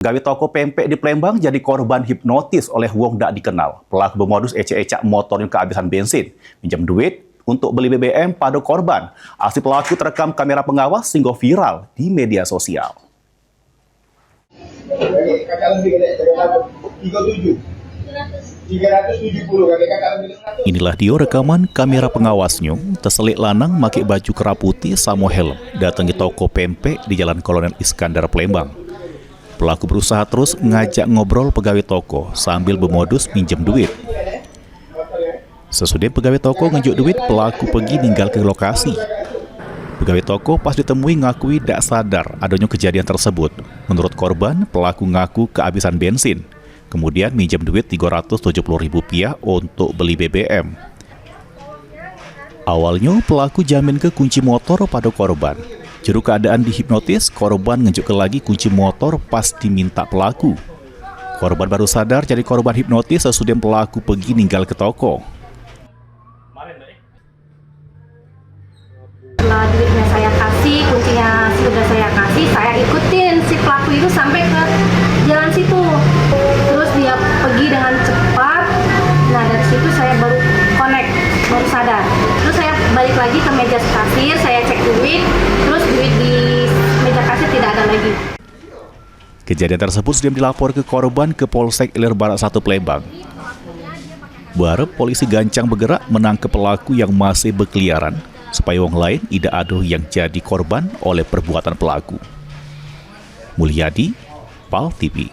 Pegawai toko pempek di Palembang jadi korban hipnotis oleh wong dak dikenal. Pelaku bermodus ecek-ecak motornya kehabisan bensin, minjam duit untuk beli BBM pada korban. Aksi pelaku terekam kamera pengawas sehingga viral di media sosial. Inilah dia rekaman kamera pengawasnya, terselik lanang make baju kerah putih sama helm, datangi toko pempek di Jalan Kolonel Iskandar, Palembang. Pelaku berusaha terus ngajak ngobrol pegawai toko sambil bermodus minjem duit. Sesudah pegawai toko ngejuk duit, pelaku pergi ninggal ke lokasi. Pegawai toko pas ditemui ngakui tak sadar adanya kejadian tersebut. Menurut korban, pelaku ngaku kehabisan bensin. Kemudian minjem duit Rp370.000 untuk beli BBM. Awalnya pelaku jamin ke kunci motor pada korban. Juru keadaan dihipnotis, korban ngejukkan lagi kunci motor pas diminta pelaku. Korban baru sadar jadi korban hipnotis sesudah pelaku pergi ninggal ke toko. Setelah duitnya saya kasih, kuncinya sudah saya kasih, saya ikutin si pelaku itu sampai ke jalan situ. Terus dia pergi dengan cepat. Nah, dari situ saya baru connect, baru sadar. Terus saya balik lagi ke meja kasir, saya cek duit, terus duit di meja kasir tidak ada lagi. Kejadian tersebut sudah dilapor ke korban ke Polsek Ilir Barat 1 Palembang. Berharap polisi gancang bergerak menangkap pelaku yang masih berkeliaran, supaya orang lain tidak ada yang jadi korban oleh perbuatan pelaku. Mulyadi, PAL TV.